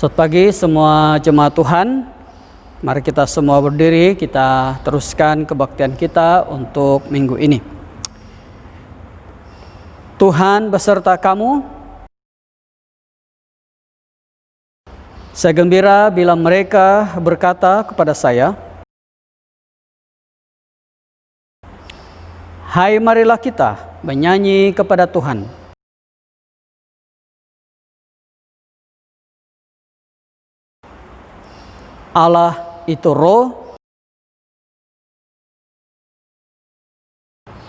Selamat pagi semua jemaat Tuhan. Mari kita semua berdiri, kita teruskan kebaktian kita untuk minggu ini. Tuhan beserta kamu. Saya gembira bila mereka berkata kepada saya, "Hai, marilah kita menyanyi kepada Tuhan." Allah itu roh,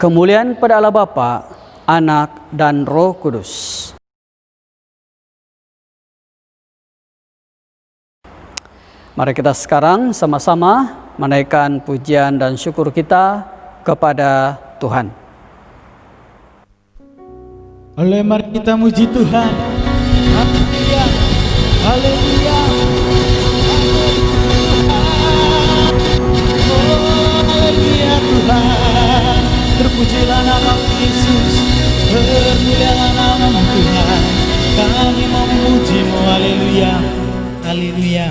kemuliaan pada Allah Bapa, Anak, dan Roh Kudus. Mari kita sekarang sama-sama menaikkan pujian dan syukur kita kepada Tuhan. Oleh mari kita muji Tuhan. Haleluya. Haleluya. Haleluya Tuhan, terpujilah nama Yesus, termulialah nama Tuhan, kami memuji-Mu, haleluya, haleluya.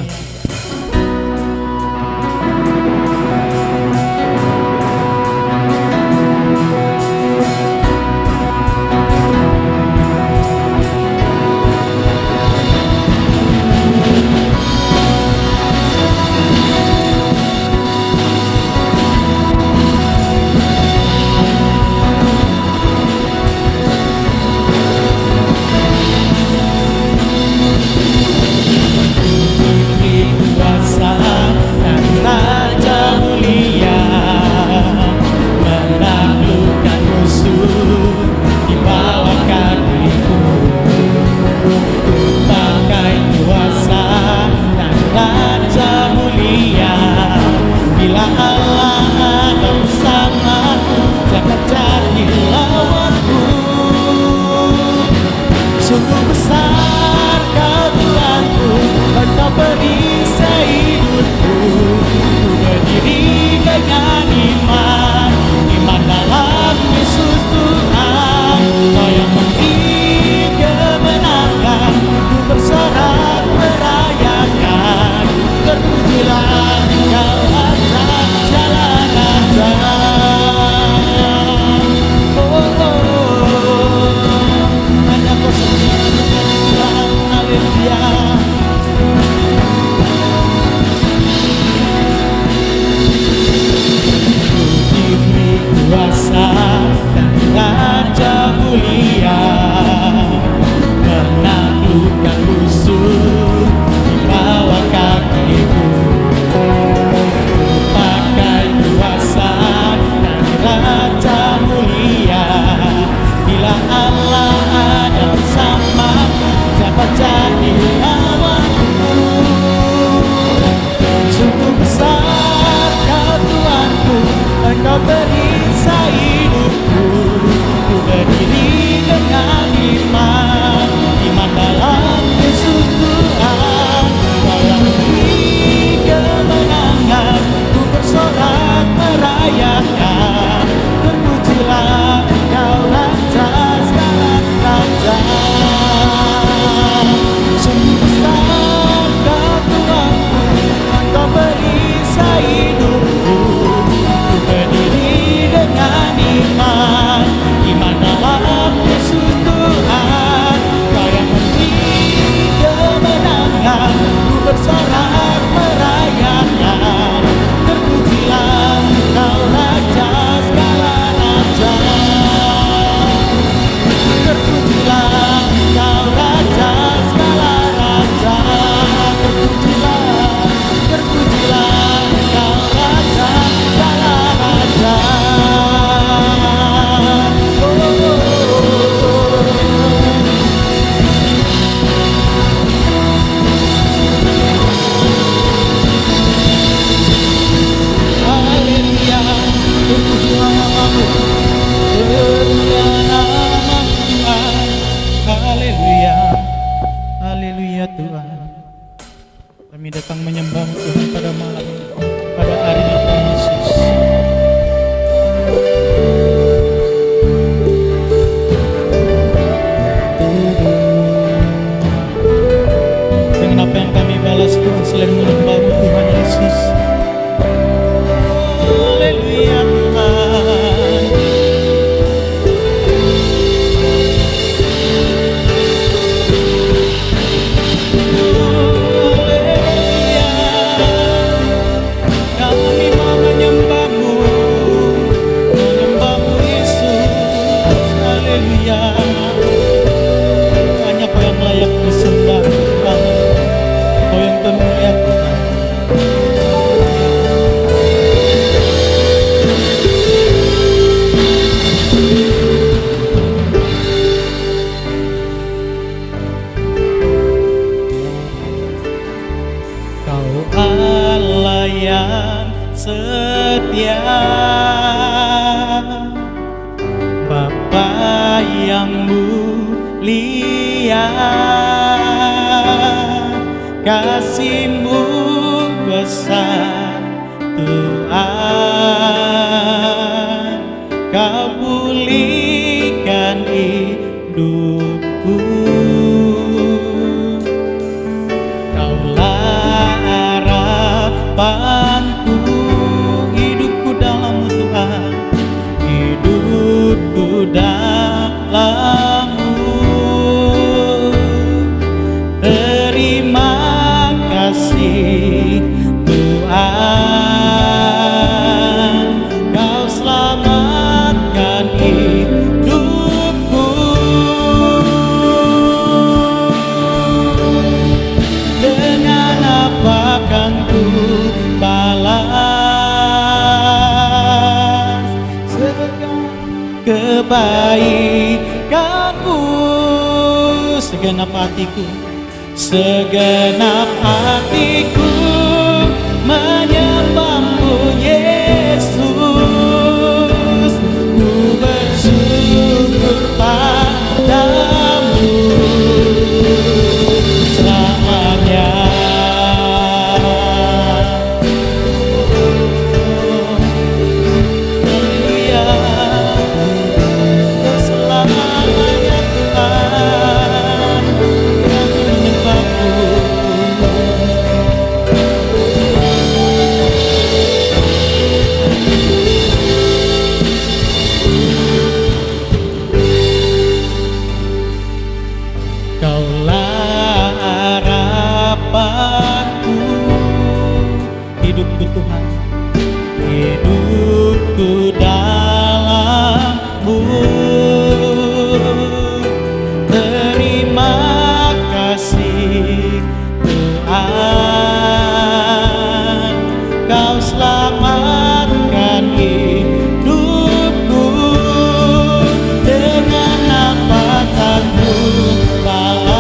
Bapa yang mulia, kasih-Mu besar Tuhan, Kau pulihkan hidupku. Kaulah harapanku, hidupku dalam-Mu Tuhan, hidupku dalam-Mu. Terima kasih Tuhan, Kau selamatkan hidupku. Dengan apa kan ku balas kebaikan-Mu? Segenap hatiku, segenap hatiku menyembah-Mu Yesus. Ku bersyukur padamu selamanya. Haleluya, selamanya Tuhan yang menyembah-Mu. Kaulah harapanku, hidupku Tuhan, hidupku dalam-Mu. Terima kasih Tuhan, Kau selamatkan hidupku. Dengan apa kan ku balas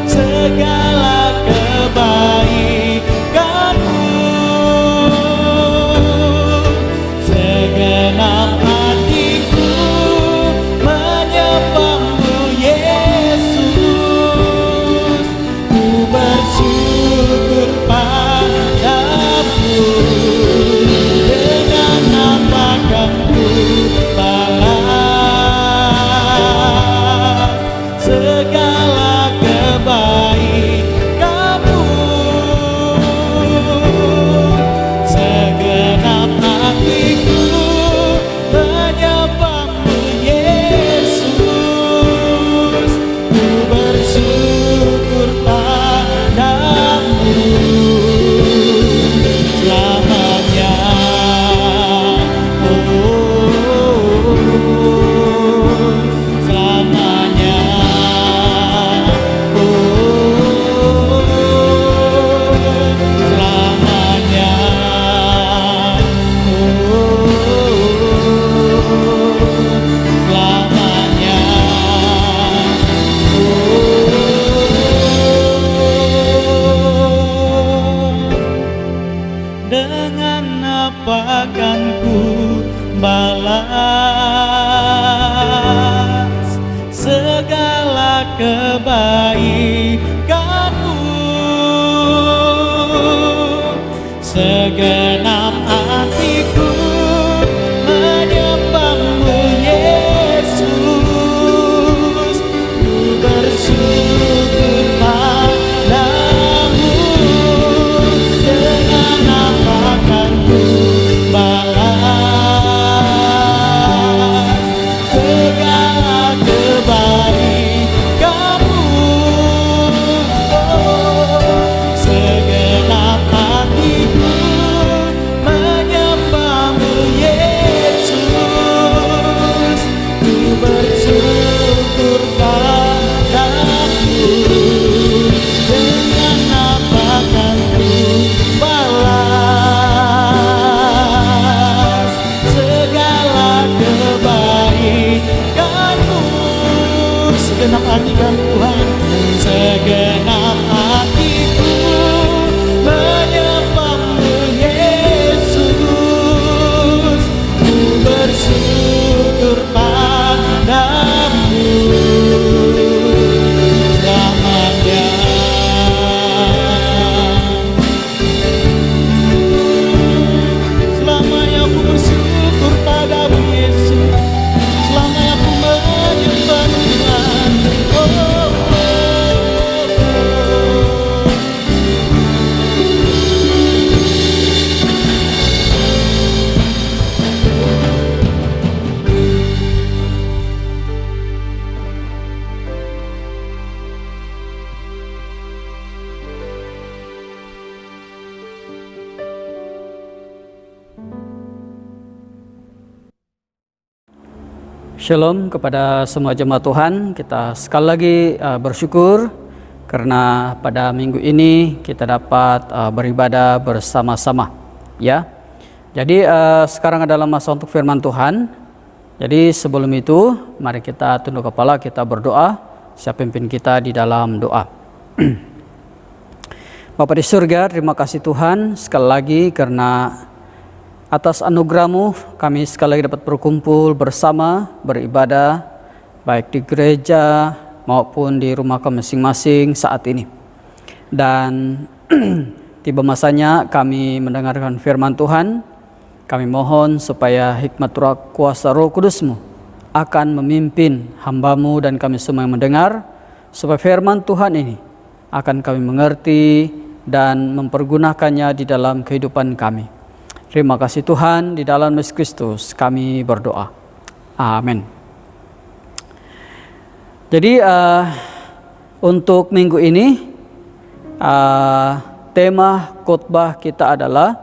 segala kebaikan-Mu? Segenap hatiku menyembah-Mu Yesus. Ku bersyukur padamu. Dengan apa kan ku balas segala kebaikan-Mu? Segenap hatiku menyembah-Mu Yesus. Ku bersyukur padamu selamanya. Selamanya. Selamanya. Selamanya. Dengan apa kan ku balas segala kebaikan-Mu? Segenap hatiku menyembah-Mu Yesus. Ku bersyukur padamu. Dengan apa kan ku balas segala kebaikan-Mu? Segenap hatiku menyembah Shalom kepada semua jemaat Tuhan. Kita sekali lagi bersyukur karena pada minggu ini kita dapat beribadah bersama-sama, ya. Jadi sekarang adalah masa untuk firman Tuhan. Jadi sebelum itu mari kita tunduk kepala, kita berdoa. Saya pimpin kita di dalam doa. Bapa di surga, terima kasih Tuhan sekali lagi karena atas anugerah-Mu kami sekali lagi dapat berkumpul bersama, beribadah baik di gereja maupun di rumah kami masing-masing saat ini. Dan tiba masanya kami mendengarkan firman Tuhan. Kami mohon supaya hikmat kuasa Roh Kudus-Mu akan memimpin hamba-Mu dan kami semua yang mendengar, supaya firman Tuhan ini akan kami mengerti dan mempergunakannya di dalam kehidupan kami. Terima kasih Tuhan, di dalam Yesus Kristus kami berdoa. Amin. Jadi untuk minggu ini tema khotbah kita adalah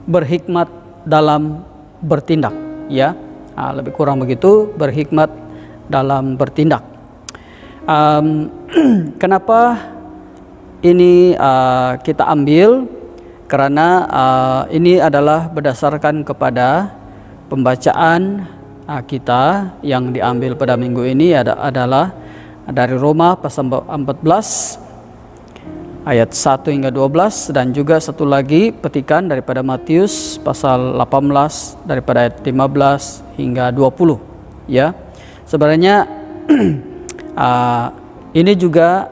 berhikmat dalam bertindak, ya. Lebih kurang begitu, berhikmat dalam bertindak. Kenapa ini kita ambil? Karena ini adalah berdasarkan kepada pembacaan kita yang diambil pada minggu ini adalah dari Roma pasal 14 ayat 1 hingga 12, dan juga satu lagi petikan daripada Matius pasal 18 daripada ayat 15 hingga 20, ya. Sebenarnya ini juga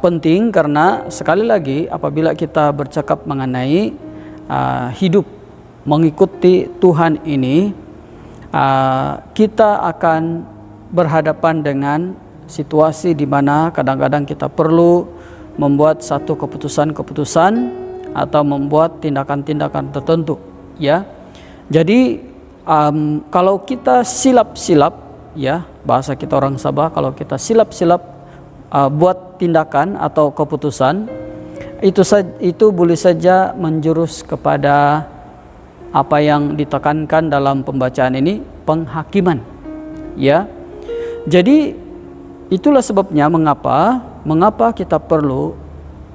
penting karena sekali lagi apabila kita bercakap mengenai hidup mengikuti Tuhan ini, kita akan berhadapan dengan situasi di mana kadang-kadang kita perlu membuat satu keputusan-keputusan atau membuat tindakan-tindakan tertentu, ya. Jadi kalau kita silap-silap, ya, bahasa kita orang Sabah, kalau kita silap-silap buat tindakan atau keputusan, itu boleh saja menjurus kepada apa yang ditekankan dalam pembacaan ini, penghakiman, ya. Jadi itulah sebabnya mengapa kita perlu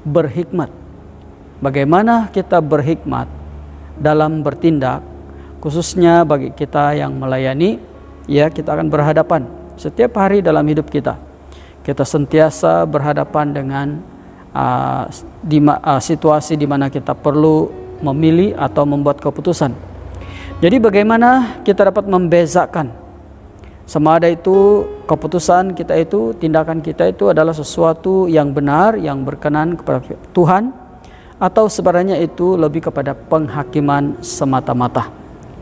berhikmat. Bagaimana kita berhikmat dalam bertindak, khususnya bagi kita yang melayani, ya, kita akan berhadapan setiap hari dalam hidup kita. Kita sentiasa berhadapan dengan situasi di mana kita perlu memilih atau membuat keputusan. Jadi bagaimana kita dapat membezakan sama ada itu keputusan kita itu, tindakan kita itu adalah sesuatu yang benar, yang berkenan kepada Tuhan, atau sebenarnya itu lebih kepada penghakiman semata-mata.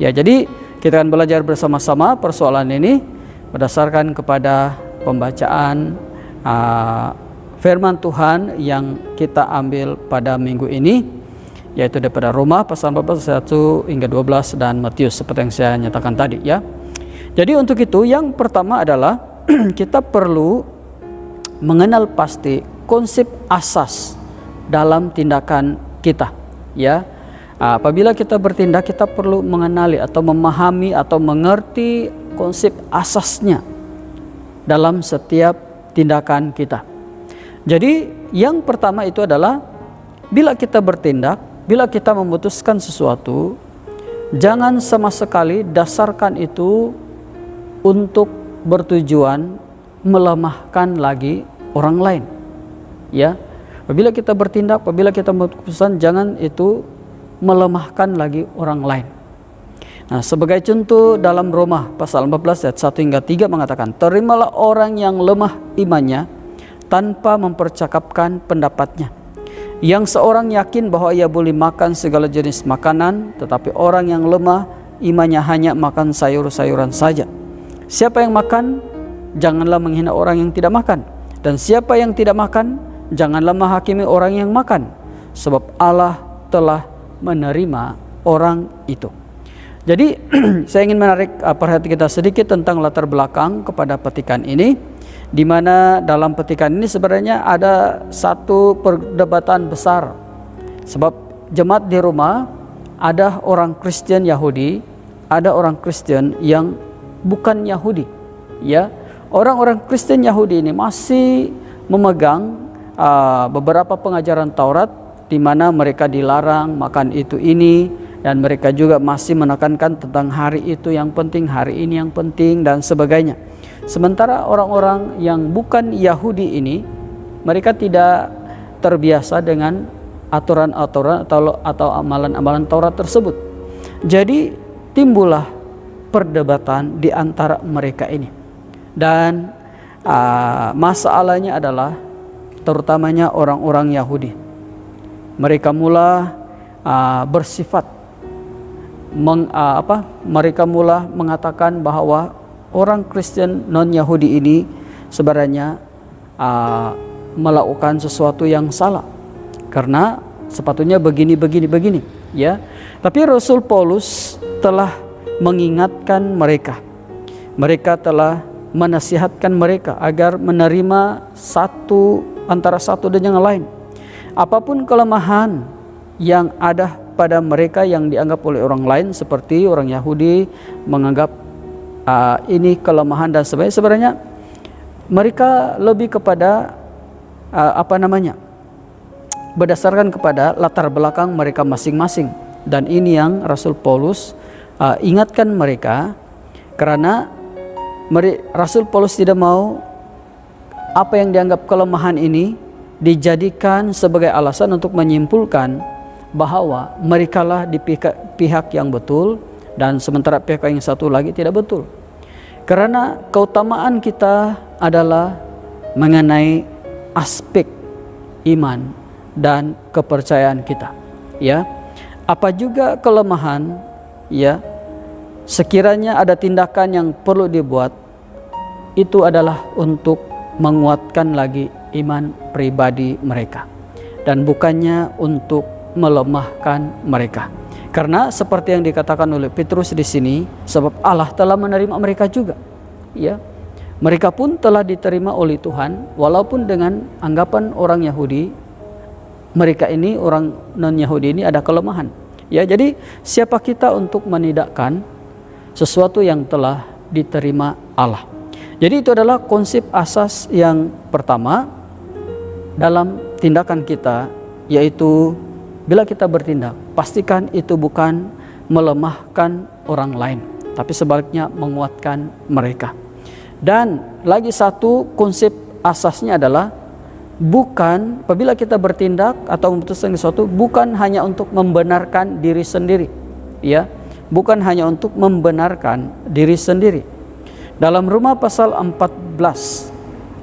Ya, jadi kita akan belajar bersama-sama persoalan ini berdasarkan kepada pembacaan firman Tuhan yang kita ambil pada minggu ini, yaitu daripada Roma pasal 14 1 hingga 12 dan Matius seperti yang saya nyatakan tadi, ya. Jadi untuk itu yang pertama adalah kita perlu mengenal pasti konsep asas dalam tindakan kita, ya. Apabila kita bertindak, kita perlu mengenali atau memahami atau mengerti konsep asasnya dalam setiap tindakan kita. Jadi yang pertama itu adalah bila kita bertindak, bila kita memutuskan sesuatu, jangan sama sekali dasarkan itu untuk bertujuan melemahkan lagi orang lain, ya. Apabila kita bertindak, apabila kita memutuskan, jangan itu melemahkan lagi orang lain. Nah, sebagai contoh dalam Roma pasal 14 ayat 1 hingga 3 mengatakan, terimalah orang yang lemah imannya tanpa mempercakapkan pendapatnya. Yang seorang yakin bahwa ia boleh makan segala jenis makanan, tetapi orang yang lemah imannya hanya makan sayur-sayuran saja. Siapa yang makan, janganlah menghina orang yang tidak makan. Dan siapa yang tidak makan, janganlah menghakimi orang yang makan, sebab Allah telah menerima orang itu. Jadi saya ingin menarik perhatian kita sedikit tentang latar belakang kepada petikan ini, di mana dalam petikan ini sebenarnya ada satu perdebatan besar. Sebab jemaat di Roma ada orang Kristen Yahudi, ada orang Kristen yang bukan Yahudi. Ya, orang-orang Kristen Yahudi ini masih memegang beberapa pengajaran Taurat, di mana mereka dilarang makan itu ini, dan mereka juga masih menekankan tentang hari itu yang penting, hari ini yang penting, dan sebagainya. Sementara orang-orang yang bukan Yahudi ini, mereka tidak terbiasa dengan aturan-aturan atau amalan-amalan Taurat tersebut. Jadi timbullah perdebatan di antara mereka ini. Dan masalahnya adalah terutamanya orang-orang Yahudi. Mereka mula bersifat mereka mula mengatakan bahwa orang Kristen non-Yahudi ini sebenarnya melakukan sesuatu yang salah, karena sepatutnya begini, ya. Tapi Rasul Paulus telah mengingatkan mereka. Mereka telah menasihatkan mereka agar menerima antara satu dan yang lain. Apapun kelemahan yang ada pada mereka yang dianggap oleh orang lain, seperti orang Yahudi menganggap ini kelemahan dan sebagainya, sebenarnya mereka lebih kepada berdasarkan kepada latar belakang mereka masing-masing. Dan ini yang Rasul Paulus ingatkan mereka, karena Rasul Paulus tidak mau apa yang dianggap kelemahan ini dijadikan sebagai alasan untuk menyimpulkan bahwa merekalah di pihak yang betul, dan sementara pihak yang satu lagi tidak betul. Karena keutamaan kita adalah mengenai aspek iman dan kepercayaan kita, ya. Apa juga kelemahan, ya, sekiranya ada tindakan yang perlu dibuat, itu adalah untuk menguatkan lagi iman pribadi mereka, dan bukannya untuk melemahkan mereka. Karena seperti yang dikatakan oleh Petrus di sini, sebab Allah telah menerima mereka juga, ya. Mereka pun telah diterima oleh Tuhan, walaupun dengan anggapan orang Yahudi, mereka ini, orang non-Yahudi ini, ada kelemahan. Ya, jadi siapa kita untuk menidakkan sesuatu yang telah diterima Allah? Jadi itu adalah konsep asas yang pertama dalam tindakan kita, yaitu bila kita bertindak, pastikan itu bukan melemahkan orang lain, tapi sebaliknya menguatkan mereka. Dan lagi satu konsep asasnya adalah bukan, apabila kita bertindak atau memutuskan sesuatu, bukan hanya untuk membenarkan diri sendiri, ya, bukan hanya untuk membenarkan diri sendiri. Dalam Roma pasal 14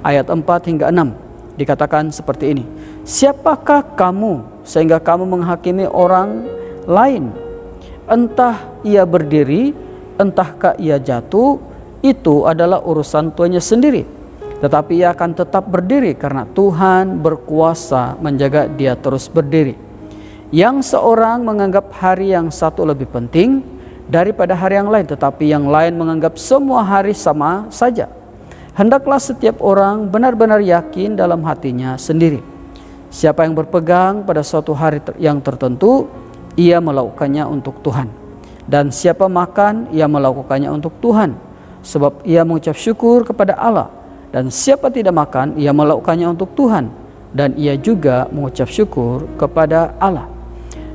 ayat 4 hingga 6 dikatakan seperti ini: siapakah kamu sehingga kamu menghakimi orang lain? Entah ia berdiri, entahkah ia jatuh, itu adalah urusan tuannya sendiri. Tetapi ia akan tetap berdiri karena Tuhan berkuasa menjaga dia terus berdiri. Yang seorang menganggap hari yang satu lebih penting daripada hari yang lain, tetapi yang lain menganggap semua hari sama saja. Hendaklah setiap orang benar-benar yakin dalam hatinya sendiri. Siapa yang berpegang pada suatu hari yang tertentu, ia melakukannya untuk Tuhan. Dan siapa makan, ia melakukannya untuk Tuhan, sebab ia mengucap syukur kepada Allah. Dan siapa tidak makan, ia melakukannya untuk Tuhan, dan ia juga mengucap syukur kepada Allah.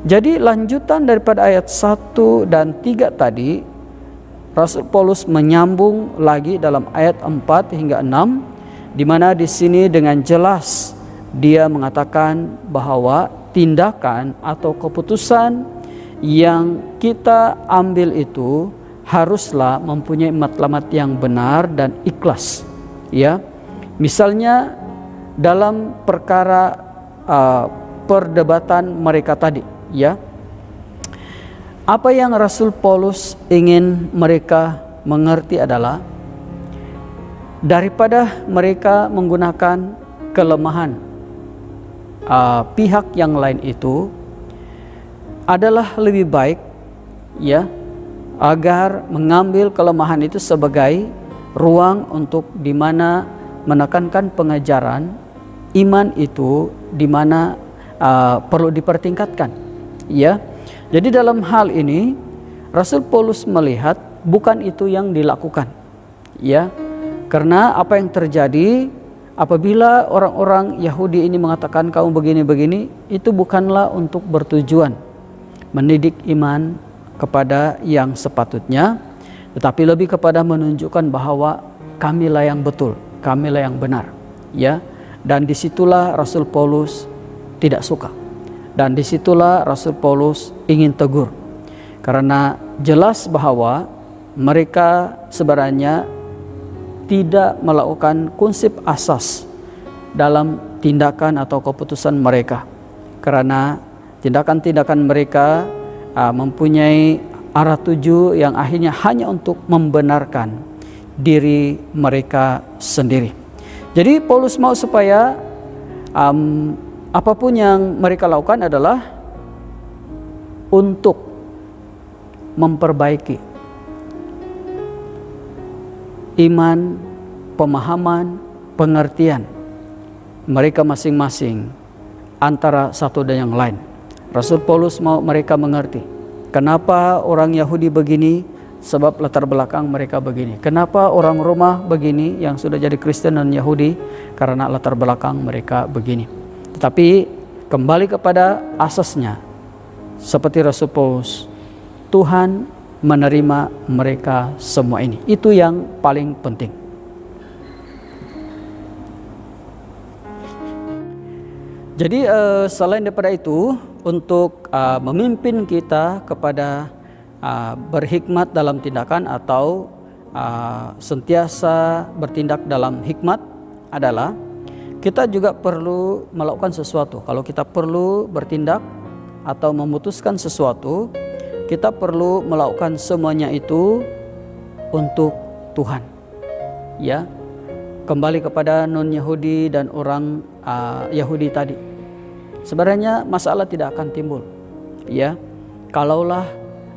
Jadi lanjutan daripada ayat 1 dan 3 tadi, Rasul Paulus menyambung lagi dalam ayat 4 hingga 6, di mana di sini dengan jelas dia mengatakan bahwa tindakan atau keputusan yang kita ambil itu haruslah mempunyai matlamat yang benar dan ikhlas, ya. Misalnya dalam perkara perdebatan mereka tadi, ya, apa yang Rasul Paulus ingin mereka mengerti adalah daripada mereka menggunakan kelemahan pihak yang lain itu, adalah lebih baik, ya, agar mengambil kelemahan itu sebagai ruang untuk dimana menekankan pengajaran iman itu, dimana perlu dipertingkatkan, ya. Jadi dalam hal ini Rasul Paulus melihat bukan itu yang dilakukan, ya. Karena apa yang terjadi apabila orang-orang Yahudi ini mengatakan kamu begini-begini, itu bukanlah untuk bertujuan mendidik iman kepada yang sepatutnya, tetapi lebih kepada menunjukkan bahwa kamilah yang betul, kamilah yang benar, ya. Dan disitulah Rasul Paulus tidak suka, dan disitulah Rasul Paulus ingin tegur, karena jelas bahwa mereka sebenarnya tidak melakukan prinsip asas dalam tindakan atau keputusan mereka, karena tindakan-tindakan mereka mempunyai arah tuju yang akhirnya hanya untuk membenarkan diri mereka sendiri. Jadi Paulus mau supaya apapun yang mereka lakukan adalah untuk memperbaiki iman, pemahaman, pengertian mereka masing-masing antara satu dan yang lain. Rasul Paulus mau mereka mengerti kenapa orang Yahudi begini, sebab latar belakang mereka begini. Kenapa orang Roma begini yang sudah jadi Kristen dan Yahudi, karena latar belakang mereka begini. Tetapi kembali kepada asasnya, seperti Rasul Paulus, Tuhan menerima mereka semua ini. Itu yang paling penting. Jadi selain daripada itu, untuk memimpin kita kepada berhikmat dalam tindakan atau sentiasa bertindak dalam hikmat adalah kita juga perlu melakukan sesuatu. Kalau kita perlu bertindak atau memutuskan sesuatu, kita perlu melakukan semuanya itu untuk Tuhan, ya. Kembali kepada non-Yahudi dan orang Yahudi tadi, sebenarnya masalah tidak akan timbul, ya, kalaulah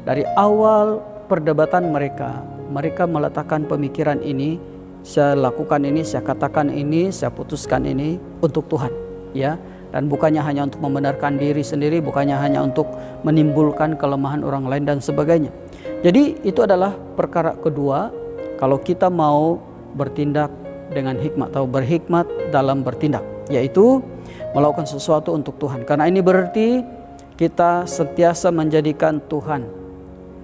dari awal perdebatan mereka meletakkan pemikiran ini, saya lakukan ini, saya katakan ini, saya putuskan ini untuk Tuhan, ya. Dan bukannya hanya untuk membenarkan diri sendiri, bukannya hanya untuk menimbulkan kelemahan orang lain dan sebagainya. Jadi itu adalah perkara kedua kalau kita mau bertindak dengan hikmat atau berhikmat dalam bertindak, yaitu melakukan sesuatu untuk Tuhan. Karena ini berarti kita sentiasa menjadikan Tuhan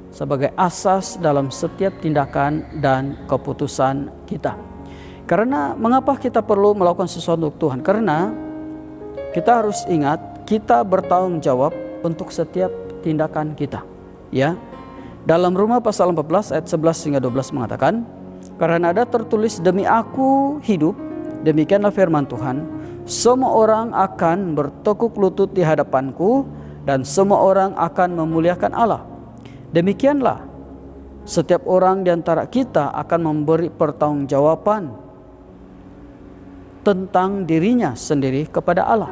sebagai asas dalam setiap tindakan dan keputusan kita. Karena mengapa kita perlu melakukan sesuatu untuk Tuhan? Karena kita harus ingat, kita bertanggung jawab untuk setiap tindakan kita, ya. Dalam Roma pasal 14 ayat 11 hingga 12 mengatakan, karena ada tertulis, demi aku hidup, demikianlah firman Tuhan, semua orang akan bertekuk lutut di hadapanku, dan semua orang akan memuliakan Allah. Demikianlah setiap orang di antara kita akan memberi pertanggungjawaban tentang dirinya sendiri kepada Allah.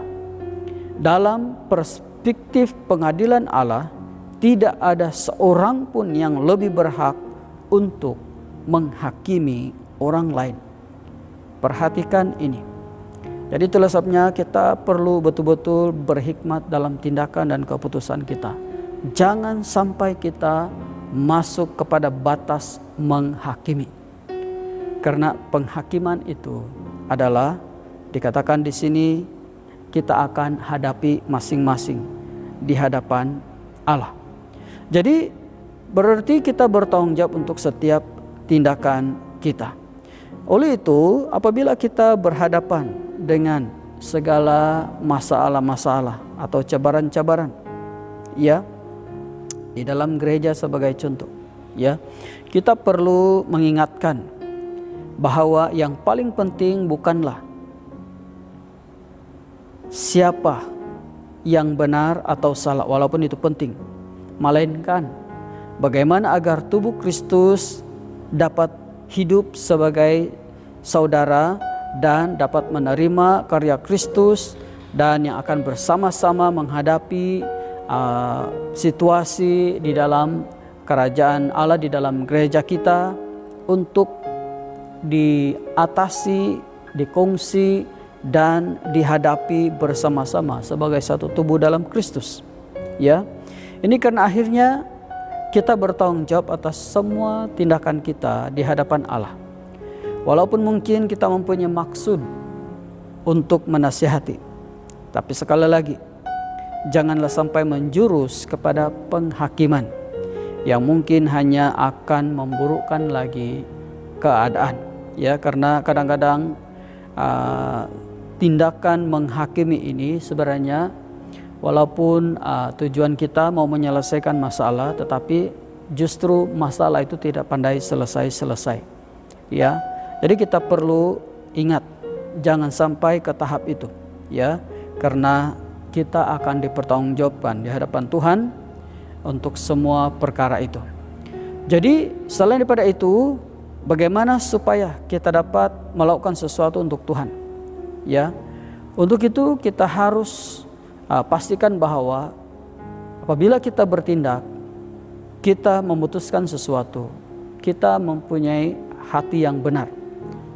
Dalam perspektif pengadilan Allah, tidak ada seorang pun yang lebih berhak untuk menghakimi orang lain. Perhatikan ini. Jadi itulah sebabnya kita perlu betul-betul berhikmat dalam tindakan dan keputusan kita. Jangan sampai kita masuk kepada batas menghakimi. Karena penghakiman itu adalah dikatakan di sini, kita akan hadapi masing-masing di hadapan Allah. Jadi berarti kita bertanggung jawab untuk setiap tindakan kita. Oleh itu, apabila kita berhadapan dengan segala masalah-masalah atau cabaran-cabaran, ya, di dalam gereja sebagai contoh, ya, kita perlu mengingatkan bahwa yang paling penting bukanlah siapa yang benar atau salah, walaupun itu penting, melainkan bagaimana agar tubuh Kristus dapat hidup sebagai saudara dan dapat menerima karya Kristus, dan yang akan bersama-sama menghadapi situasi di dalam kerajaan Allah, di dalam gereja kita, untuk diatasi, dikongsi, dan dihadapi bersama-sama sebagai satu tubuh dalam Kristus. Ya, Ini karena akhirnya kita bertanggung jawab atas semua tindakan kita di hadapan Allah. Walaupun mungkin kita mempunyai maksud untuk menasihati, tapi sekali lagi, janganlah sampai menjurus kepada penghakiman yang mungkin hanya akan memburukkan lagi keadaan. Ya, karena kadang-kadang tindakan menghakimi ini sebenarnya walaupun tujuan kita mau menyelesaikan masalah, tetapi justru masalah itu tidak pandai selesai-selesai. Ya, jadi kita perlu ingat, jangan sampai ke tahap itu, ya, karena kita akan dipertanggungjawabkan di hadapan Tuhan untuk semua perkara itu. Jadi selain daripada itu, bagaimana supaya kita dapat melakukan sesuatu untuk Tuhan? Ya, untuk itu kita harus pastikan bahwa apabila kita bertindak, kita memutuskan sesuatu, kita mempunyai hati yang benar,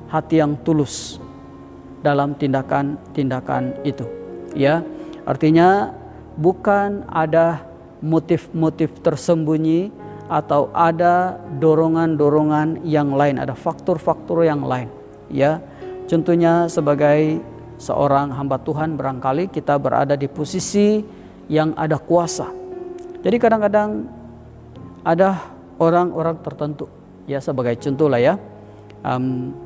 hati yang tulus dalam tindakan-tindakan itu. Ya, artinya bukan ada motif-motif tersembunyi atau ada dorongan-dorongan yang lain, ada faktor-faktor yang lain. Ya, contohnya sebagai seorang hamba Tuhan, barangkali kita berada di posisi yang ada kuasa. Jadi kadang-kadang ada orang-orang tertentu, ya sebagai contoh lah ya,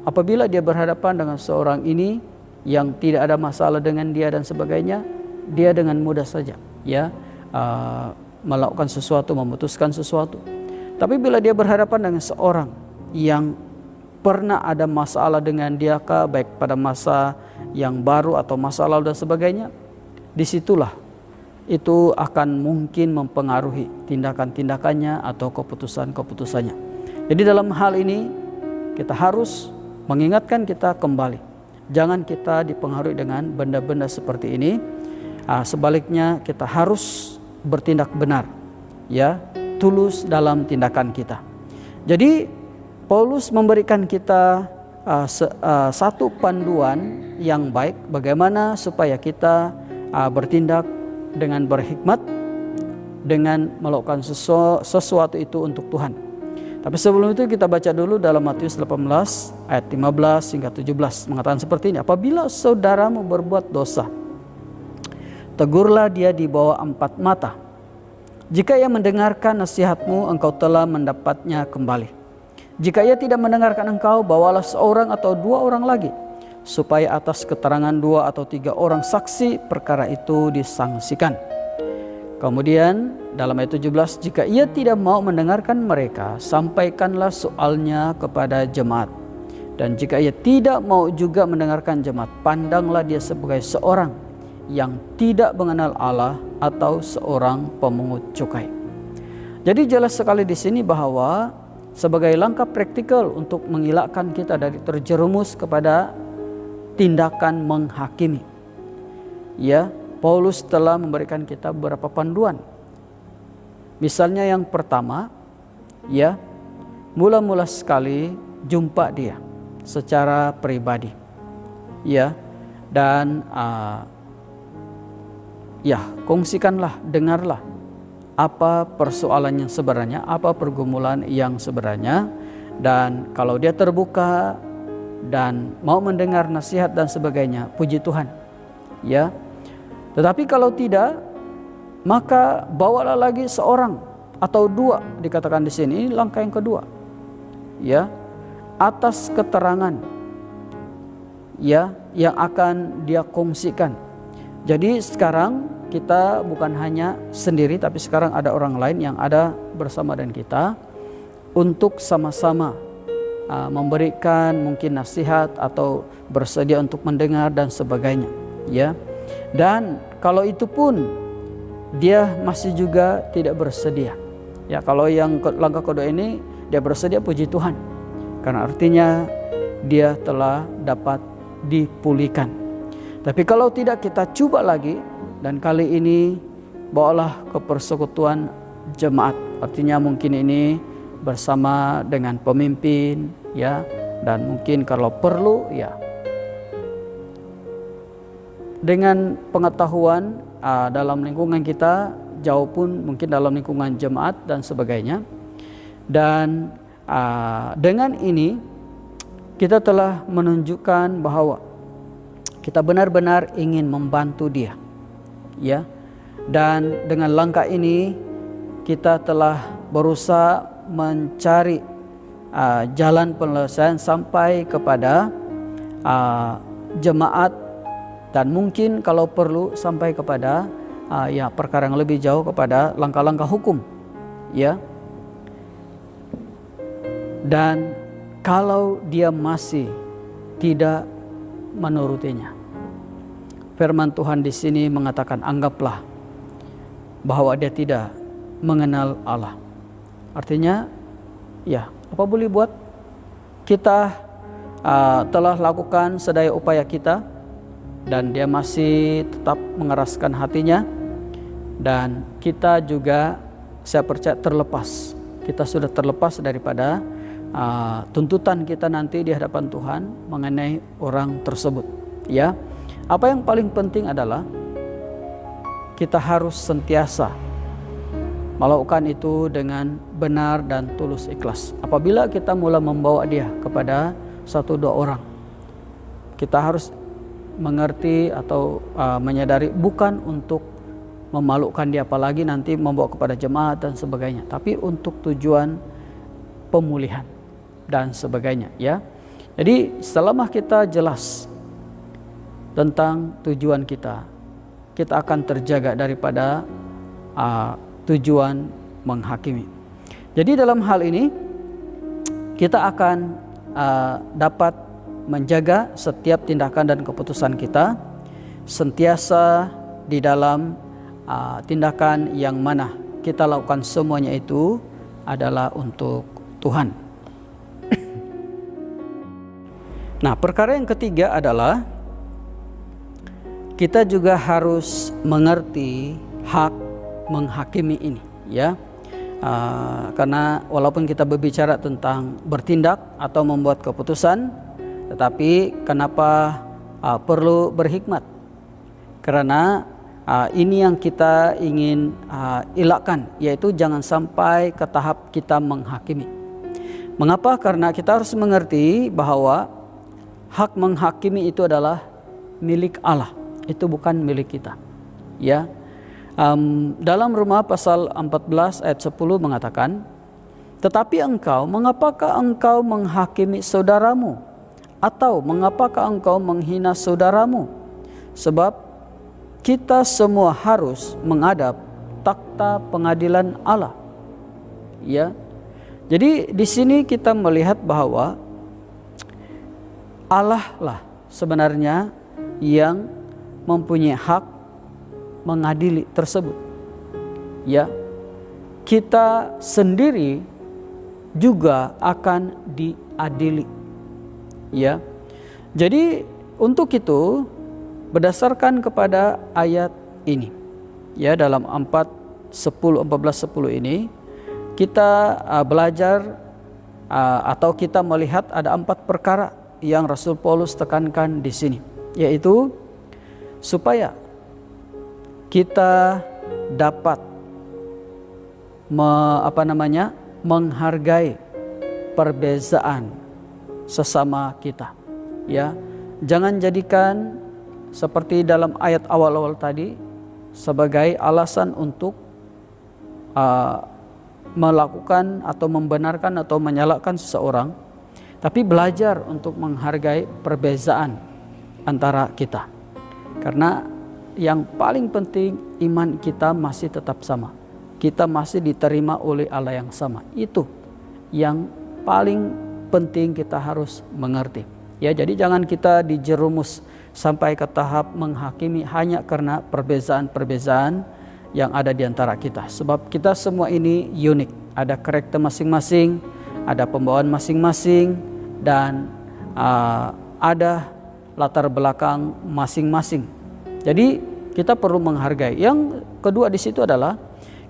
apabila dia berhadapan dengan seorang ini yang tidak ada masalah dengan dia dan sebagainya, dia dengan mudah saja ya melakukan sesuatu, memutuskan sesuatu. Tapi bila dia berhadapan dengan seorang yang pernah ada masalah dengan dia, baik pada masa yang baru atau masa lalu dan sebagainya, disitulah itu akan mungkin mempengaruhi tindakan-tindakannya atau keputusan-keputusannya. Jadi dalam hal ini kita harus mengingatkan kita kembali, jangan kita dipengaruhi dengan benda-benda seperti ini. Sebaliknya kita harus bertindak benar, ya, tulus dalam tindakan kita. Jadi Paulus memberikan kita satu panduan yang baik bagaimana supaya kita bertindak dengan berhikmat, dengan melakukan sesuatu itu untuk Tuhan. Tapi sebelum itu kita baca dulu dalam Matius 18 ayat 15 hingga 17, mengatakan seperti ini: apabila saudaramu berbuat dosa, tegurlah dia di bawah 4 mata. Jika ia mendengarkan nasihatmu, engkau telah mendapatnya kembali. Jika ia tidak mendengarkan engkau, bawalah seorang atau 2 orang lagi, supaya atas keterangan 2 atau 3 orang saksi perkara itu disangsikan. Kemudian dalam ayat 17, jika ia tidak mau mendengarkan mereka, sampaikanlah soalnya kepada jemaat. Dan jika ia tidak mau juga mendengarkan jemaat, pandanglah dia sebagai seorang yang tidak mengenal Allah atau seorang pemungut cukai. Jadi jelas sekali di sini bahwa sebagai langkah praktikal untuk mengelakkan kita dari terjerumus kepada tindakan menghakimi, ya, Paulus telah memberikan kita beberapa panduan. Misalnya yang pertama, ya, mula-mula sekali jumpa dia secara pribadi, ya, dan ya, kongsikanlah, dengarlah apa persoalan yang sebenarnya, apa pergumulan yang sebenarnya. Dan kalau dia terbuka dan mau mendengar nasihat dan sebagainya, puji Tuhan, ya. Tetapi kalau tidak, maka bawalah lagi seorang atau 2, dikatakan di sini. Ini langkah yang kedua, ya, atas keterangan, ya, yang akan dia kongsikan. Jadi sekarang kita bukan hanya sendiri, tapi sekarang ada orang lain yang ada bersama dengan kita untuk sama-sama memberikan mungkin nasihat atau bersedia untuk mendengar dan sebagainya, ya. Dan kalau itu pun dia masih juga tidak bersedia, ya, kalau yang langkah kedua ini dia bersedia, puji Tuhan, karena artinya dia telah dapat dipulihkan. Tapi kalau tidak, kita coba lagi, dan kali ini bawalah ke persekutuan jemaat. Artinya mungkin ini bersama dengan pemimpin, ya, dan mungkin kalau perlu, ya, dengan pengetahuan dalam lingkungan kita jauh pun, mungkin dalam lingkungan jemaat dan sebagainya. Dan dengan ini kita telah menunjukkan bahwa kita benar-benar ingin membantu dia, ya. Dan dengan langkah ini kita telah berusaha mencari jalan penyelesaian sampai kepada jemaat, dan mungkin kalau perlu sampai kepada perkara yang lebih jauh, kepada langkah-langkah hukum, ya. Dan kalau dia masih tidak menurutinya, firman Tuhan di sini mengatakan, anggaplah bahwa dia tidak mengenal Allah. Artinya, ya, apa boleh buat? Kita telah lakukan sedaya upaya kita, dan dia masih tetap mengeraskan hatinya, dan kita juga, saya percaya, terlepas. Kita sudah terlepas daripada tuntutan kita nanti di hadapan Tuhan mengenai orang tersebut, ya. Apa yang paling penting adalah kita harus sentiasa melakukan itu dengan benar dan tulus ikhlas. Apabila kita mulai membawa dia kepada 1-2 orang, kita harus mengerti atau menyadari bukan untuk memalukan dia, apalagi nanti membawa kepada jemaat dan sebagainya, tapi untuk tujuan pemulihan dan sebagainya, ya. Jadi selama kita jelas tentang tujuan kita, kita akan terjaga daripada tujuan menghakimi. Jadi dalam hal ini kita akan dapat menjaga setiap tindakan dan keputusan kita sentiasa di dalam tindakan yang mana kita lakukan semuanya itu adalah untuk Tuhan. Nah, perkara yang ketiga adalah kita juga harus mengerti hak menghakimi ini, ya. Karena walaupun kita berbicara tentang bertindak atau membuat keputusan, tetapi kenapa perlu berhikmat? Karena ini yang kita ingin elakkan, yaitu jangan sampai ke tahap kita menghakimi. Mengapa? Karena kita harus mengerti bahwa hak menghakimi itu adalah milik Allah, itu bukan milik kita, ya. Dalam Roma pasal 14 ayat 10 mengatakan, tetapi engkau, mengapakah engkau menghakimi saudaramu? Atau mengapakah engkau menghina saudaramu? Sebab kita semua harus menghadap takhta pengadilan Allah, ya. Jadi di sini kita melihat bahwa Allah lah sebenarnya yang mempunyai hak mengadili tersebut, ya. Kita sendiri juga akan diadili, ya. Jadi untuk itu berdasarkan kepada ayat ini, ya, dalam 14:10 ini kita belajar atau kita melihat ada 4 perkara yang Rasul Paulus tekankan di sini, yaitu supaya kita dapat menghargai perbezaan sesama kita, ya. Jangan jadikan seperti dalam ayat awal-awal tadi sebagai alasan untuk melakukan atau membenarkan atau menyalahkan seseorang, tapi belajar untuk menghargai perbezaan antara kita. Karena yang paling penting, iman kita masih tetap sama. Kita masih diterima oleh Allah yang sama. Itu yang paling penting kita harus mengerti. Ya, jadi jangan kita dijerumus sampai ke tahap menghakimi hanya karena perbezaan-perbezaan yang ada di antara kita. Sebab kita semua ini unik, ada karakter masing-masing, ada pembawaan masing-masing, dan ada latar belakang masing-masing. Jadi kita perlu menghargai. Yang kedua di situ adalah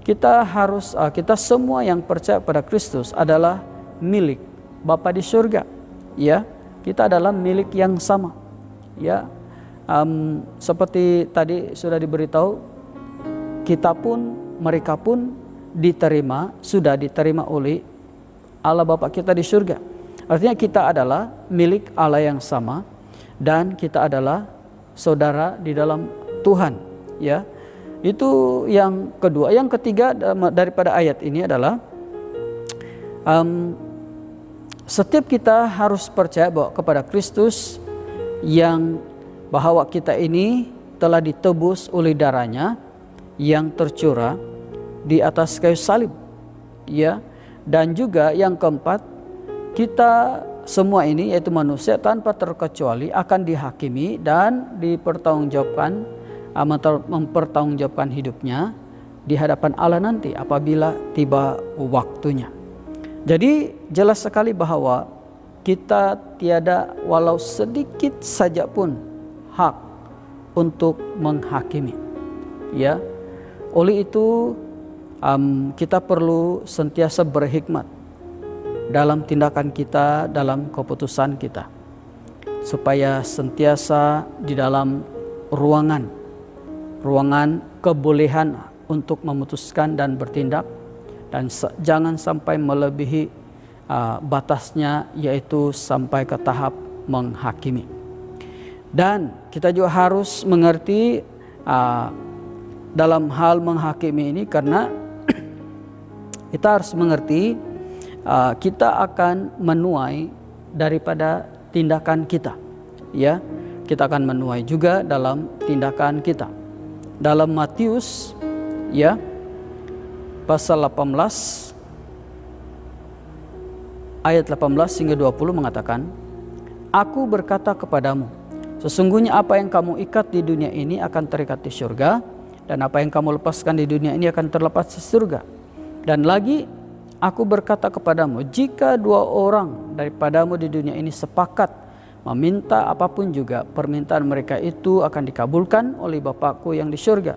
kita semua yang percaya pada Kristus adalah milik Bapa di surga, ya. Kita adalah milik yang sama, ya. Seperti tadi sudah diberitahu, kita pun, mereka pun sudah diterima oleh Allah Bapa kita di surga. Artinya kita adalah milik Allah yang sama dan kita adalah saudara di dalam Tuhan, ya. Itu yang kedua. Yang ketiga daripada ayat ini adalah setiap kita harus percaya bahwa kepada Kristus, yang bahwa kita ini telah ditebus oleh darahnya yang tercurah di atas kayu salib, ya. Dan juga yang keempat, kita semua ini yaitu manusia tanpa terkecuali akan dihakimi dan mempertanggungjawabkan hidupnya di hadapan Allah nanti apabila tiba waktunya. Jadi jelas sekali bahwa kita tiada walau sedikit saja pun hak untuk menghakimi, ya. Oleh itu kita perlu sentiasa berhikmat dalam tindakan kita, dalam keputusan kita, supaya sentiasa di dalam ruangan kebolehan untuk memutuskan dan bertindak, dan jangan sampai melebihi batasnya, yaitu sampai ke tahap menghakimi. Dan kita juga harus mengerti dalam hal menghakimi ini, karena kita harus mengerti kita akan menuai daripada tindakan kita, ya. Kita akan menuai juga dalam tindakan kita. Dalam Matius, ya, pasal 18 ayat 18 hingga 20 mengatakan, "Aku berkata kepadamu, sesungguhnya apa yang kamu ikat di dunia ini akan terikat di surga, dan apa yang kamu lepaskan di dunia ini akan terlepas di surga. Dan lagi, aku berkata kepadamu, jika 2 orang daripadamu di dunia ini sepakat meminta apapun juga, permintaan mereka itu akan dikabulkan oleh Bapakku yang di surga.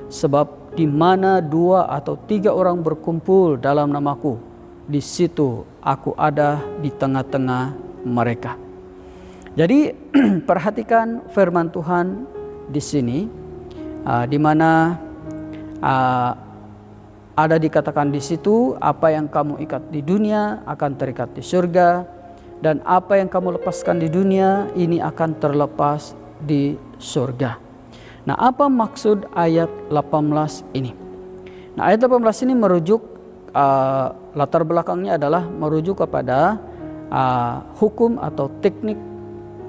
Sebab di mana 2 atau 3 orang berkumpul dalam namaku, di situ aku ada di tengah-tengah mereka." Jadi perhatikan firman Tuhan di sini, di mana ada dikatakan di situ, apa yang kamu ikat di dunia akan terikat di surga, dan apa yang kamu lepaskan di dunia ini akan terlepas di surga. Nah, apa maksud ayat 18 ini? Nah, ayat 18 ini merujuk, latar belakangnya adalah merujuk kepada hukum atau teknik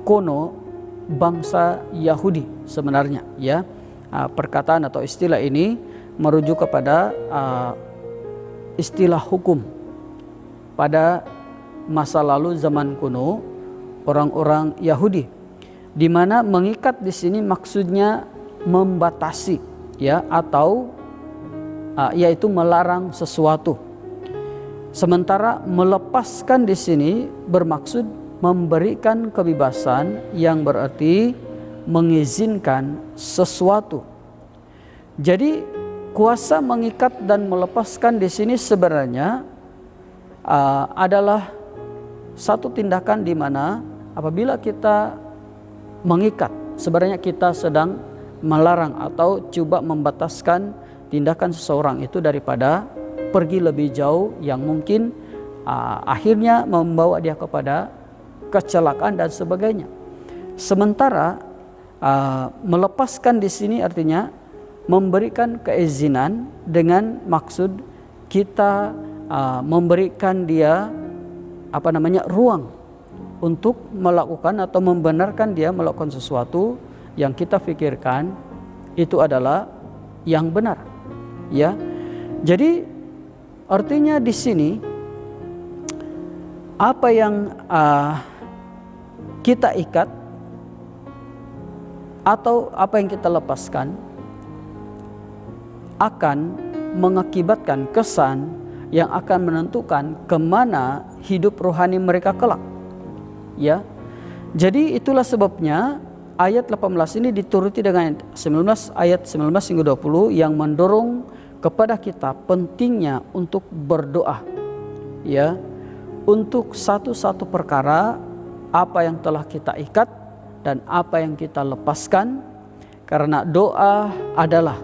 kuno bangsa Yahudi sebenarnya, ya. Perkataan atau istilah ini merujuk kepada istilah hukum pada masa lalu zaman kuno orang-orang Yahudi, di mana mengikat di sini maksudnya membatasi, ya, atau yaitu melarang sesuatu. Sementara melepaskan di sini bermaksud memberikan kebebasan, yang berarti mengizinkan sesuatu. Jadi kuasa mengikat dan melepaskan di sini sebenarnya adalah satu tindakan di mana apabila kita mengikat, sebenarnya kita sedang melarang atau coba membataskan tindakan seseorang itu daripada pergi lebih jauh yang mungkin akhirnya membawa dia kepada kecelakaan dan sebagainya. Sementara melepaskan di sini artinya memberikan keizinan dengan maksud kita memberikan dia ruang untuk melakukan atau membenarkan dia melakukan sesuatu yang kita pikirkan itu adalah yang benar, ya. Jadi artinya di sini apa yang kita ikat atau apa yang kita lepaskan akan mengakibatkan kesan yang akan menentukan kemana hidup rohani mereka kelak, ya. Jadi itulah sebabnya ayat 18 ini dituruti dengan ayat 19 hingga 20 yang mendorong kepada kita pentingnya untuk berdoa, ya, untuk satu-satu perkara apa yang telah kita ikat dan apa yang kita lepaskan, karena doa adalah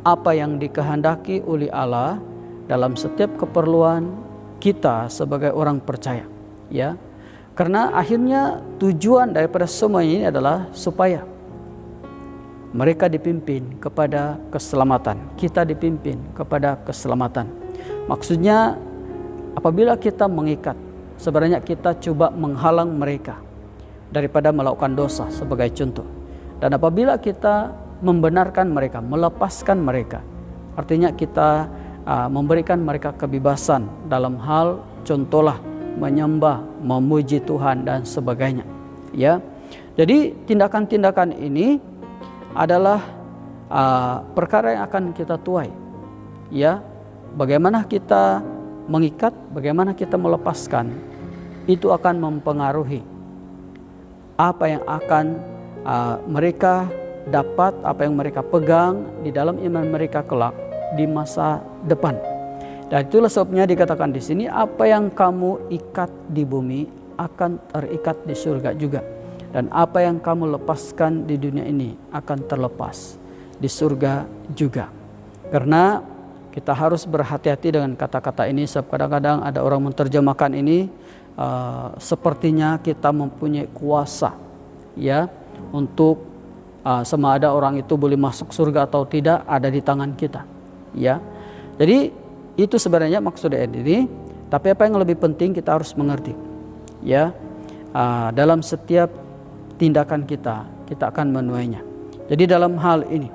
apa yang dikehendaki oleh Allah dalam setiap keperluan kita sebagai orang percaya, ya. Karena akhirnya tujuan daripada semua ini adalah supaya mereka dipimpin kepada keselamatan, kita dipimpin kepada keselamatan. Maksudnya apabila kita mengikat, sebenarnya kita coba menghalang mereka daripada melakukan dosa sebagai contoh. Dan apabila kita membenarkan mereka, melepaskan mereka, artinya kita memberikan mereka kebebasan dalam hal contohlah menyembah, memuji Tuhan dan sebagainya, ya. Jadi tindakan-tindakan ini adalah perkara yang akan kita tuai, ya. Bagaimana kita mengikat, bagaimana kita melepaskan, itu akan mempengaruhi apa yang akan mereka dapat, apa yang mereka pegang di dalam iman mereka kelak di masa depan. Dan itulah sebabnya dikatakan di sini, apa yang kamu ikat di bumi akan terikat di surga juga, dan apa yang kamu lepaskan di dunia ini akan terlepas di surga juga. Karena kita harus berhati-hati dengan kata-kata ini, sebab kadang-kadang ada orang menerjemahkan ini sepertinya kita mempunyai kuasa, ya, untuk sama ada orang itu boleh masuk surga atau tidak ada di tangan kita, ya. Jadi itu sebenarnya maksudnya ini. Tapi apa yang lebih penting kita harus mengerti, ya, dalam setiap tindakan kita akan menuainya. Jadi dalam hal ini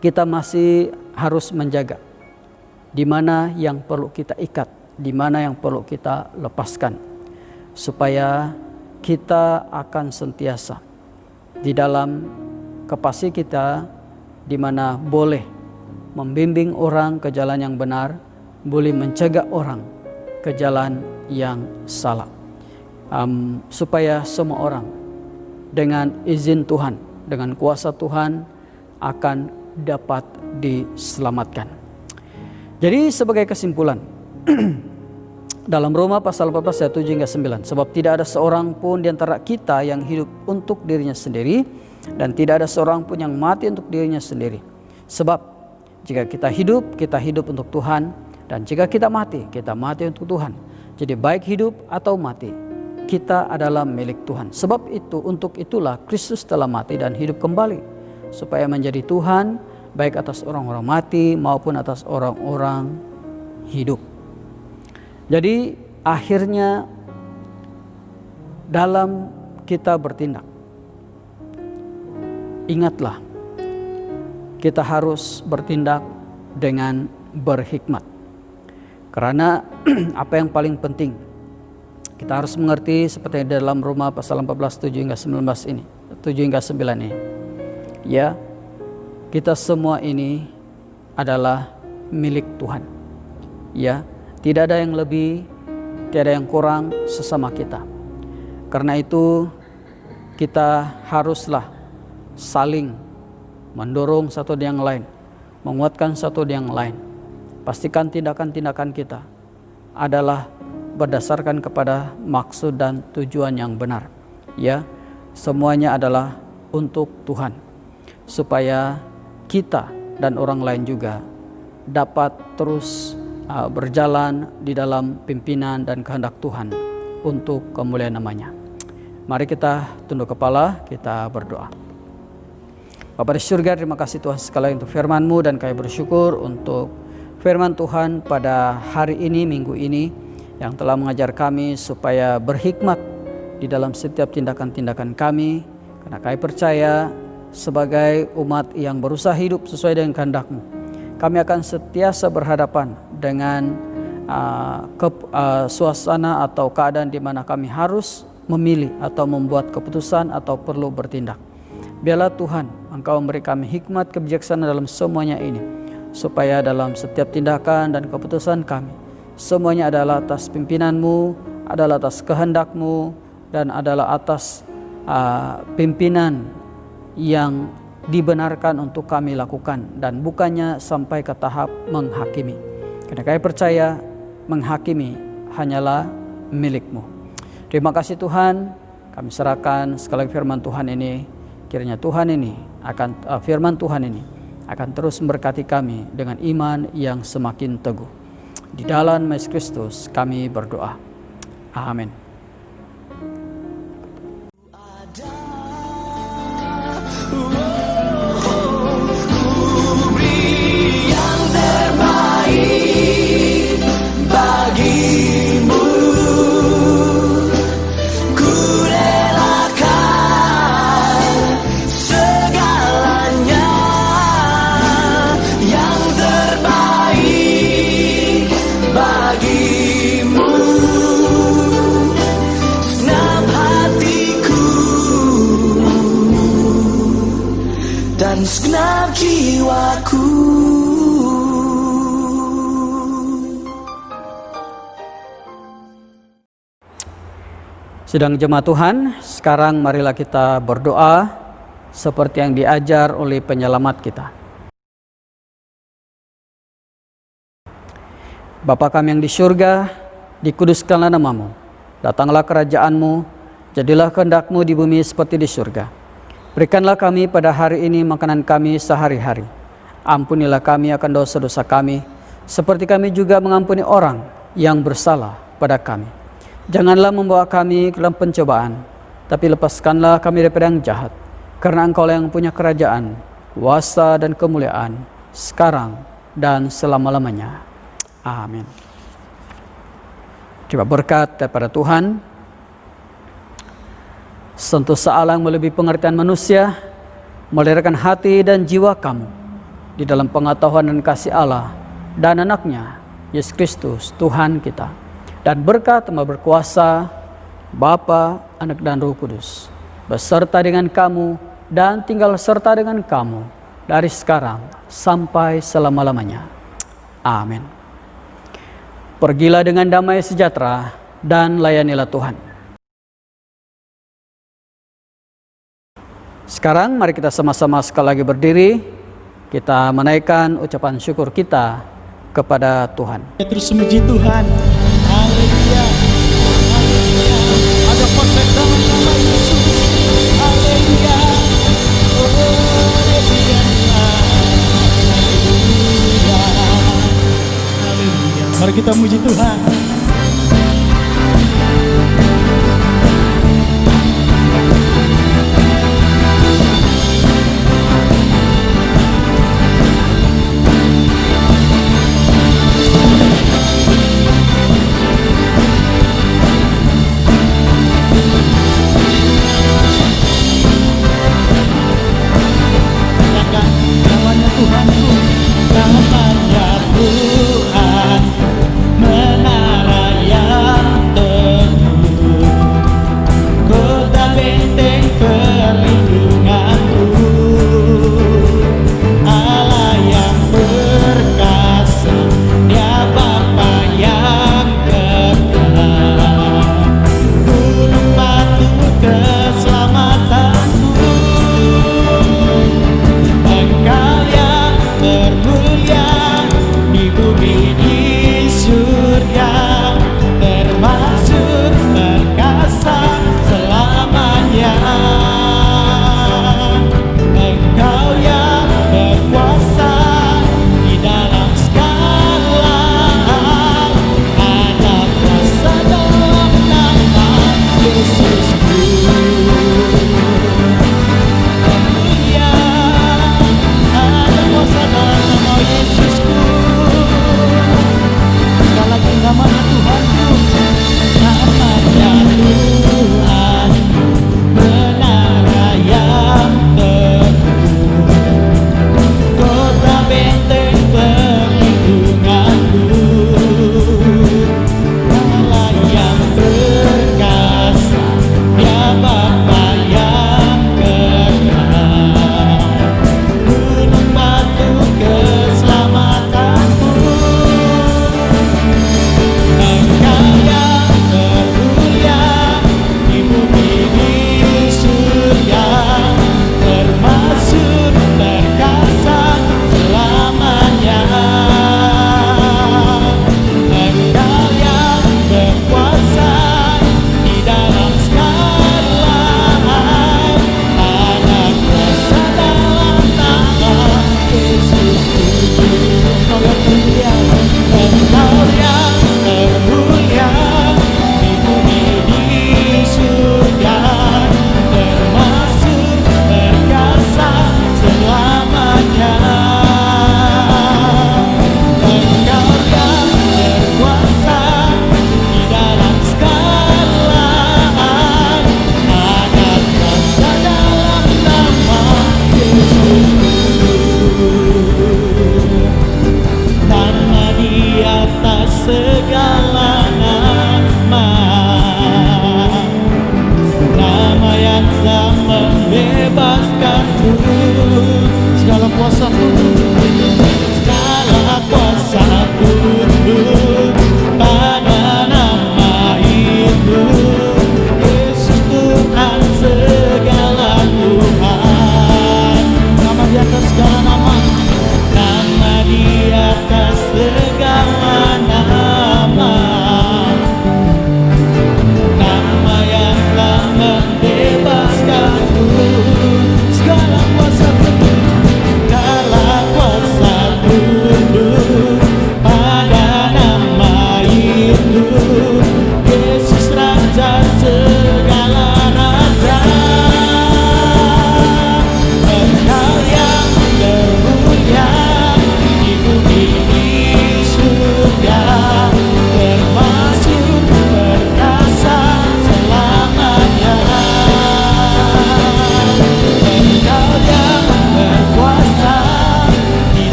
kita masih harus menjaga di mana yang perlu kita ikat, di mana yang perlu kita lepaskan, supaya kita akan sentiasa di dalam kapasitas kita, di mana boleh membimbing orang ke jalan yang benar, boleh mencegah orang ke jalan yang salah, supaya semua orang dengan izin Tuhan, dengan kuasa Tuhan akan dapat diselamatkan. Jadi sebagai kesimpulan dalam Roma pasal 14 ayat 7 hingga 9, sebab tidak ada seorang pun di antara kita yang hidup untuk dirinya sendiri, dan tidak ada seorang pun yang mati untuk dirinya sendiri. Sebab jika kita hidup untuk Tuhan, dan jika kita mati untuk Tuhan. Jadi baik hidup atau mati, kita adalah milik Tuhan. Sebab itu, untuk itulah Kristus telah mati dan hidup kembali, supaya menjadi Tuhan baik atas orang-orang mati maupun atas orang-orang hidup. Jadi akhirnya dalam kita bertindak, ingatlah, kita harus bertindak dengan berhikmat. Karena apa yang paling penting, kita harus mengerti seperti dalam Roma pasal 14 7 hingga 19 ini, 7 hingga 9 ini. Ya, kita semua ini adalah milik Tuhan. Ya, tidak ada yang lebih, tidak ada yang kurang sesama kita. Karena itu kita haruslah saling mendorong satu yang lain, menguatkan satu yang lain. Pastikan tindakan-tindakan kita adalah berdasarkan kepada maksud dan tujuan yang benar. Ya, semuanya adalah untuk Tuhan, supaya kita dan orang lain juga dapat terus berjalan di dalam pimpinan dan kehendak Tuhan untuk kemuliaan namanya. Mari kita tunduk kepala, kita berdoa. Bapa di surga, terima kasih Tuhan sekali untuk firman-Mu, dan kami bersyukur untuk firman Tuhan pada hari ini, minggu ini, yang telah mengajar kami supaya berhikmat di dalam setiap tindakan-tindakan kami. Karena kami percaya sebagai umat yang berusaha hidup sesuai dengan kehendak-Mu, kami akan sentiasa berhadapan dengan suasana atau keadaan di mana kami harus memilih atau membuat keputusan atau perlu bertindak. Biarlah Tuhan, Engkau memberi kami hikmat kebijaksanaan dalam semuanya ini, supaya dalam setiap tindakan dan keputusan kami, semuanya adalah atas pimpinan-Mu, adalah atas kehendak-Mu, dan adalah atas pimpinan yang dibenarkan untuk kami lakukan, dan bukannya sampai ke tahap menghakimi. Karena kami percaya menghakimi hanyalah milik-Mu. Terima kasih Tuhan, kami serahkan sekali firman Tuhan ini. Kiranya Tuhan ini firman Tuhan ini akan terus memberkati kami dengan iman yang semakin teguh. Di dalam Yesus Kristus kami berdoa. Amin. Yang terbaik bagimu, ku relakan segalanya. Yang terbaik bagimu, senang hatiku dan segenap jiwaku. Sidang jemaat Tuhan, sekarang marilah kita berdoa seperti yang diajar oleh penyelamat kita. Bapa kami yang di surga, dikuduskanlah namamu. Datanglah kerajaanmu, jadilah kehendak-Mu di bumi seperti di surga. Berikanlah kami pada hari ini makanan kami sehari-hari. Ampunilah kami akan dosa-dosa kami, seperti kami juga mengampuni orang yang bersalah pada kami. Janganlah membawa kami ke dalam pencobaan, tapi lepaskanlah kami daripada yang jahat. Karena Engkau yang punya kerajaan, kuasa dan kemuliaan, sekarang dan selama-lamanya. Amin. Terima berkat daripada Tuhan. Sentosa Allah yang melebihi pengertian manusia, melahirkan hati dan jiwa kamu di dalam pengetahuan dan kasih Allah dan anaknya, Yesus Kristus, Tuhan kita. Dan berkat Maha Berkuasa, Bapa, Anak dan Roh Kudus, beserta dengan kamu dan tinggal serta dengan kamu dari sekarang sampai selama-lamanya. Amin. Pergilah dengan damai sejahtera dan layanilah Tuhan. Sekarang mari kita sama-sama sekali lagi berdiri. Kita menaikkan ucapan syukur kita kepada Tuhan. Terus memuji Tuhan. Haleluya. Haleluya. Ada konten dalam nama Yesus. Haleluya. Oh, haleluya. Haleluya. Haleluya. Mari kita muji Tuhan. Namanya Tuhan.